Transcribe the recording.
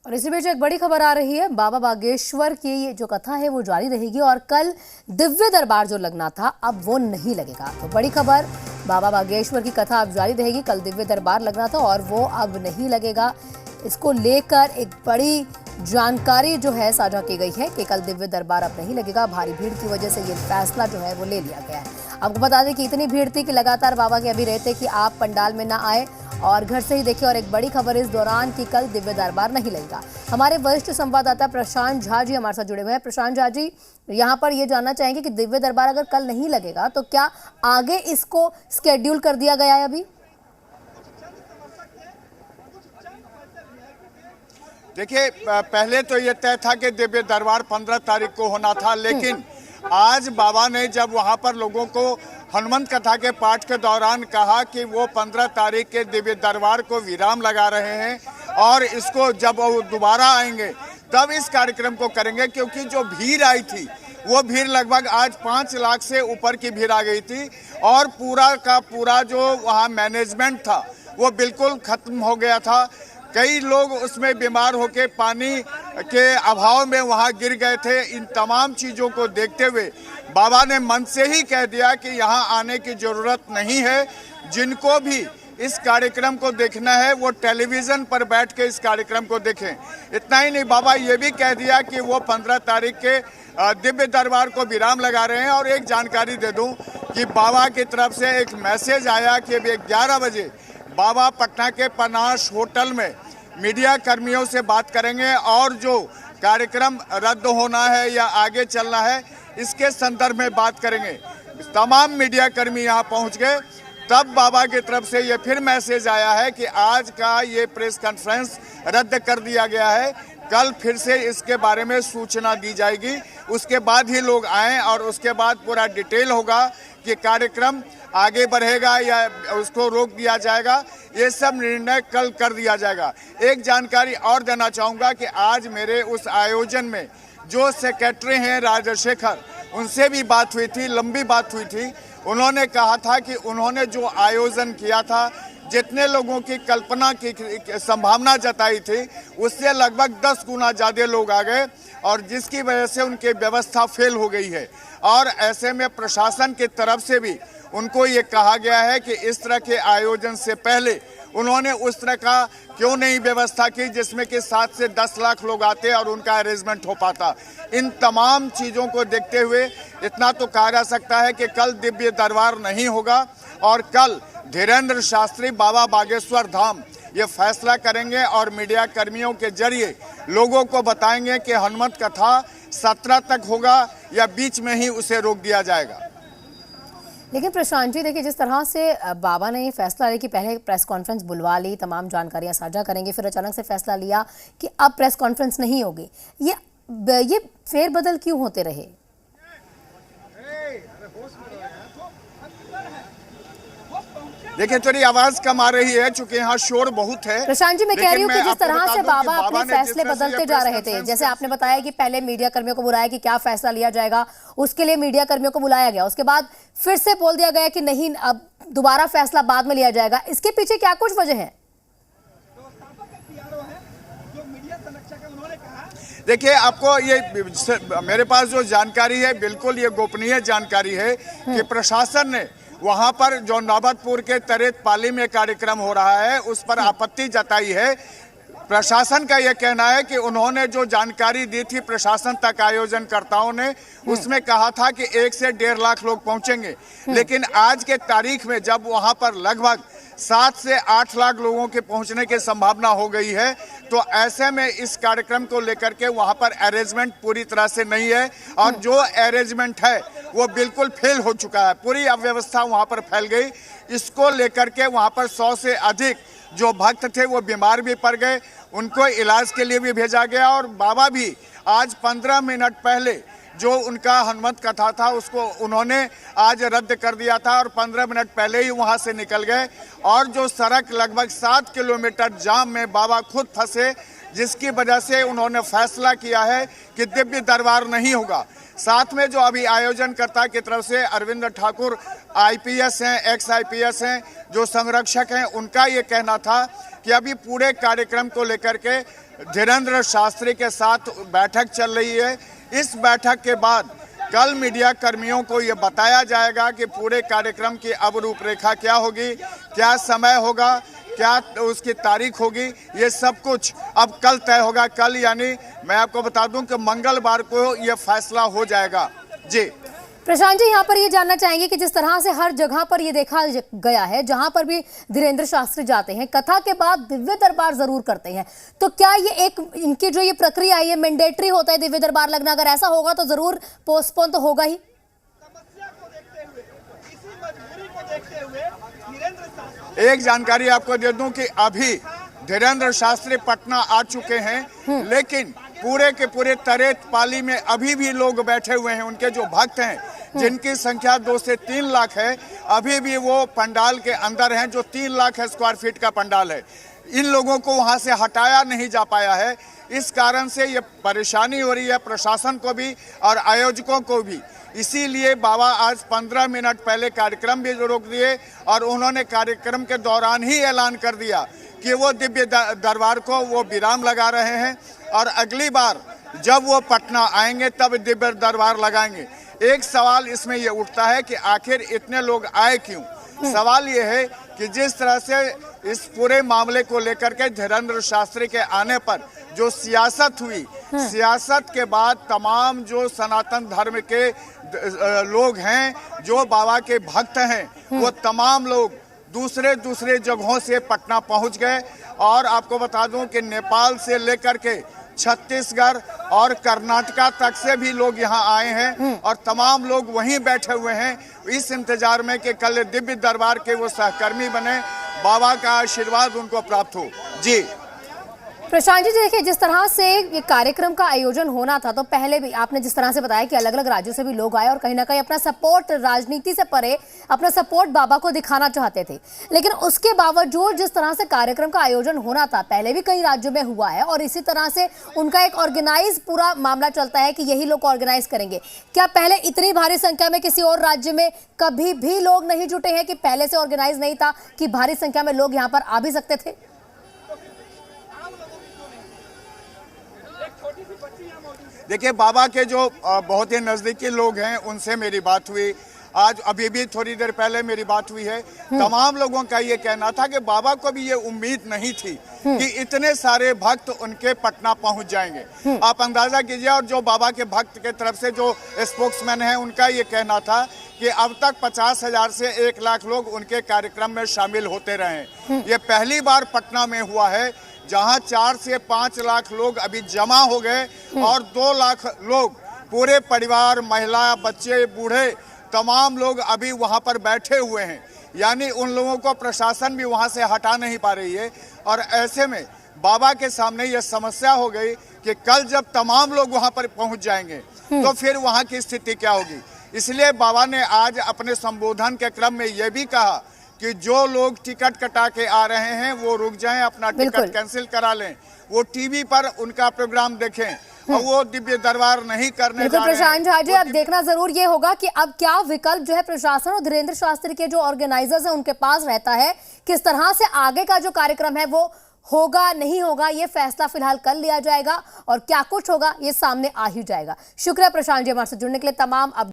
और इसी बीच एक बड़ी खबर आ रही है। बाबा बागेश्वर की ये जो कथा है वो जारी रहेगी और कल दिव्य दरबार जो लगना था अब वो नहीं लगेगा। तो बड़ी खबर, बाबा बागेश्वर की कथा अब जारी रहेगी। कल दिव्य दरबार लगना था और वो अब नहीं लगेगा। इसको लेकर एक बड़ी जानकारी जो है साझा की गई है कि कल दिव्य दरबार अब नहीं लगेगा। भारी भीड़ की वजह से ये फैसला जो है वो ले लिया गया है। आपको बता दें कि इतनी भीड़ थी कि लगातार बाबा के अभी रहते कि आप पंडाल में ना आए और घर से ही देखिए। और एक बड़ी खबर इस दौरान कि कल दिव्य दरबार नहीं लगेगा। हमारे वरिष्ठ संवाददाता प्रशांत झा जी हमारे साथ जुड़े हुए हैं। प्रशांत झा जी, यहाँ पर ये जानना चाहेंगे कि दिव्य दरबार अगर कल नहीं लगेगा तो क्या आगे इसको स्केड्यूल कर दिया गया है अभी? देखिए, पहले तो ये तय था कि दिव्य दरबार 15 तारीख को होना था, लेकिन आज बाबा ने जब वहां पर लोगों को हनुमंत कथा के पाठ के दौरान कहा कि वो 15 तारीख के दिव्य दरबार को विराम लगा रहे हैं और इसको जब वो दोबारा आएंगे तब इस कार्यक्रम को करेंगे, क्योंकि जो भीड़ आई थी वो भीड़ लगभग आज 5 लाख से ऊपर की भीड़ आ गई थी और पूरा का पूरा जो वहाँ मैनेजमेंट था वो बिल्कुल खत्म हो गया था। कई लोग उसमें बीमार होकर पानी के अभाव में वहां गिर गए थे। इन तमाम चीज़ों को देखते हुए बाबा ने मन से ही कह दिया कि यहाँ आने की ज़रूरत नहीं है। जिनको भी इस कार्यक्रम को देखना है वो टेलीविज़न पर बैठ के इस कार्यक्रम को देखें। इतना ही नहीं, बाबा ये भी कह दिया कि वो 15 तारीख के दिव्य दरबार को विराम लगा रहे हैं। और एक जानकारी दे दूं कि बाबा की तरफ से एक मैसेज आया कि अभी 11 बजे बाबा पटना के पनाश होटल में मीडिया कर्मियों से बात करेंगे और जो कार्यक्रम रद्द होना है या आगे चलना है इसके संदर्भ में बात करेंगे। तमाम मीडिया कर्मी यहाँ पहुँच गए, तब बाबा की तरफ से ये फिर मैसेज आया है कि आज का ये प्रेस कॉन्फ्रेंस रद्द कर दिया गया है। कल फिर से इसके बारे में सूचना दी जाएगी, उसके बाद ही लोग आएँ और उसके बाद पूरा डिटेल होगा कि कार्यक्रम आगे बढ़ेगा या उसको रोक दिया जाएगा। ये सब निर्णय कल कर दिया जाएगा। एक जानकारी और देना चाहूँगा कि आज मेरे उस आयोजन में जो सेक्रेटरी हैं राजशेखर, उनसे भी बात हुई थी, लंबी बात हुई थी। उन्होंने कहा था कि उन्होंने जो आयोजन किया था, जितने लोगों की कल्पना की संभावना जताई थी उससे लगभग 10 गुना ज़्यादा लोग आ गए और जिसकी वजह से उनकी व्यवस्था फेल हो गई है। और ऐसे में प्रशासन की तरफ से भी उनको ये कहा गया है कि इस तरह के आयोजन से पहले उन्होंने उस तरह का क्यों नहीं व्यवस्था की जिसमें कि 7 से 10 लाख लोग आते और उनका अरेंजमेंट हो पाता। इन तमाम चीज़ों को देखते हुए इतना तो कहा जा सकता है कि कल दिव्य दरबार नहीं होगा और कल धीरेन्द्र शास्त्री बाबा बागेश्वर धाम ये फैसला करेंगे और मीडिया कर्मियों के जरिए लोगों को बताएंगे कि हनुमंत कथा 17 तक होगा या बीच में ही उसे रोक दिया जाएगा। लेकिन प्रशांत जी, देखिए जिस तरह से बाबा ने ये फैसला लिया कि पहले प्रेस कॉन्फ्रेंस बुलवा ली, तमाम जानकारियां साझा करेंगे, फिर अचानक से फैसला लिया कि अब प्रेस कॉन्फ्रेंस नहीं होगी, ये फेरबदल क्यों होते रहे? देखिए, थोड़ी आवाज कम आ रही है चूंकि यहाँ शोर बहुत है। प्रशांत जी, मैं कह रही हूँ कि जिस तरह से बाबा अपने फैसले बदलते जा रहे थे, जैसे आपने बताया कि पहले मीडिया कर्मियों को बुलाया कि क्या फैसला लिया जाएगा, उसके लिए मीडिया कर्मियों को बुलाया गया, उसके बाद फिर से बोल दिया गया कि नहीं, अब दोबारा फैसला बाद में लिया जाएगा। इसके पीछे क्या कुछ वजह है? देखिए, आपको ये मेरे पास जो जानकारी है बिल्कुल ये गोपनीय जानकारी है कि प्रशासन ने वहां पर जो नौबतपुर के तरेत पाली में कार्यक्रम हो रहा है उस पर आपत्ति जताई है। प्रशासन का यह कहना है कि उन्होंने जो जानकारी दी थी प्रशासन तक आयोजनकर्ताओं ने, उसमें कहा था कि 1 से 1.5 लाख लोग पहुंचेंगे, लेकिन आज के तारीख में जब वहां पर लगभग 7 से 8 लाख लोगों के पहुंचने की संभावना हो गई है, तो ऐसे में इस कार्यक्रम को लेकर के वहां पर अरेंजमेंट पूरी तरह से नहीं है और जो अरेंजमेंट है वो बिल्कुल फेल हो चुका है। पूरी अव्यवस्था वहां पर फैल गई। इसको लेकर के वहां पर 100 से अधिक जो भक्त थे वो बीमार भी पड़ गए, उनको इलाज के लिए भी भेजा गया और बाबा भी आज 15 मिनट पहले जो उनका हनुमंत कथा था उसको उन्होंने आज रद्द कर दिया था और 15 मिनट पहले ही वहां से निकल गए। और जो सड़क लगभग 7 किलोमीटर जाम में बाबा खुद फंसे, जिसकी वजह से उन्होंने फैसला किया है कि दिव्य दरबार नहीं होगा। साथ में जो अभी आयोजनकर्ता की तरफ से अरविंद ठाकुर आईपीएस हैं, एक्स आईपीएस हैं, जो संरक्षक हैं, उनका ये कहना था कि अभी पूरे कार्यक्रम को लेकर के धीरेन्द्र शास्त्री के साथ बैठक चल रही है। इस बैठक के बाद कल मीडिया कर्मियों को ये बताया जाएगा कि पूरे कार्यक्रम की अब रूपरेखा क्या होगी, क्या समय होगा, क्या उसकी तारीख होगी, ये सब कुछ अब कल तय होगा। कल यानी मैं आपको बता दूं कि मंगलवार को ये फैसला हो जाएगा। जी प्रशांत जी, यहाँ पर ये जानना चाहेंगे कि जिस तरह से हर जगह पर ये देखा गया है, जहां पर भी धीरेन्द्र शास्त्री जाते हैं, कथा के बाद दिव्य दरबार जरूर करते हैं, तो क्या ये एक इनकी जो ये प्रक्रिया है, ये मैंडेटरी होता है दिव्य दरबार लगना? अगर ऐसा होगा तो जरूर पोस्टपोन तो होगा ही। एक जानकारी आपको दे दूं कि अभी धीरेन्द्र शास्त्री पटना आ चुके हैं, लेकिन पूरे के पूरे तरेत पाली में अभी भी लोग बैठे हुए हैं। उनके जो भक्त हैं, जिनकी संख्या 2 से 3 लाख है, अभी भी वो पंडाल के अंदर हैं, जो 3 लाख स्क्वायर फीट का पंडाल है। इन लोगों को वहां से हटाया नहीं जा पाया है। इस कारण से ये परेशानी हो रही है प्रशासन को भी और आयोजकों को भी। इसीलिए बाबा आज 15 मिनट पहले कार्यक्रम भी रोक दिए और उन्होंने कार्यक्रम के दौरान ही ऐलान कर दिया कि वो दिव्य दरबार को वो विराम लगा रहे हैं और अगली बार जब वो पटना आएंगे तब दिव्य दरबार लगाएंगे। एक सवाल इसमें ये उठता है कि आखिर इतने लोग आए क्यों? सवाल ये है कि जिस तरह से इस पूरे मामले को लेकर के धीरेन्द्र शास्त्री के आने पर जो सियासत हुई, सियासत के बाद तमाम जो सनातन धर्म के लोग हैं, जो बाबा के भक्त हैं, वो तमाम लोग दूसरे जगहों से पटना पहुंच गए। और आपको बता दूं कि नेपाल से लेकर के छत्तीसगढ़ और कर्नाटका तक से भी लोग यहाँ आए हैं और तमाम लोग वहीं बैठे हुए हैं इस इंतजार में कि कल दिव्य दरबार के वो सहकर्मी बने, बाबा का आशीर्वाद उनको प्राप्त हो। जी प्रशांत जी, देखिए जिस तरह से ये कार्यक्रम का आयोजन होना था, तो पहले भी आपने जिस तरह से बताया कि अलग अलग राज्यों से भी लोग आए और कहीं ना कहीं अपना सपोर्ट, राजनीति से परे अपना सपोर्ट बाबा को दिखाना चाहते थे। लेकिन उसके बावजूद जिस तरह से कार्यक्रम का आयोजन होना था, पहले भी कई राज्यों में हुआ है और इसी तरह से उनका एक ऑर्गेनाइज पूरा मामला चलता है कि यही लोग ऑर्गेनाइज करेंगे। क्या पहले इतनी भारी संख्या में किसी और राज्य में कभी भी लोग नहीं जुटे हैं कि पहले से ऑर्गेनाइज नहीं था कि भारी संख्या में लोग यहाँ पर आ भी सकते थे? देखिए, बाबा के जो बहुत ही नज़दीकी लोग हैं उनसे मेरी बात हुई, आज अभी भी थोड़ी देर पहले मेरी बात हुई है। तमाम लोगों का ये कहना था कि बाबा को भी ये उम्मीद नहीं थी कि इतने सारे भक्त उनके पटना पहुंच जाएंगे। आप अंदाजा कीजिए। और जो बाबा के भक्त के तरफ से जो स्पोक्समैन है, उनका ये कहना था कि अब तक 50,000 से 1 लाख लोग उनके कार्यक्रम में शामिल होते रहे। ये पहली बार पटना में हुआ है जहां 4 से 5 लाख लोग अभी जमा हो गए और 2 लाख लोग, पूरे परिवार, महिला, बच्चे, बूढ़े, तमाम लोग अभी वहां पर बैठे हुए हैं। यानी उन लोगों को प्रशासन भी वहां से हटा नहीं पा रही है। और ऐसे में बाबा के सामने ये समस्या हो गई कि कल जब तमाम लोग वहां पर पहुंच जाएंगे तो फिर वहां की स्थिति क्या होगी। इसलिए बाबा ने आज अपने संबोधन के क्रम में यह भी कहा कि जो लोग टिकट कटा के आ रहे हैं वो रुक जाएं, अपना टिकट कैंसिल करा लें, वो टीवी पर उनका प्रोग्राम देखें और वो दिव्य दरबार नहीं करने जा रहे हैं। प्रशांत झा जी, अब देखना जरूर ये होगा कि अब क्या विकल्प जो है प्रशासन और धीरेन्द्र शास्त्री के जो ऑर्गेनाइजर्स हैं उनके पास रहता है, किस तरह से आगे का जो कार्यक्रम है वो होगा नहीं होगा, ये फैसला फिलहाल कर लिया जाएगा और क्या कुछ होगा ये सामने आ ही जाएगा। शुक्रिया प्रशांत जी हमारे से जुड़ने के लिए। तमाम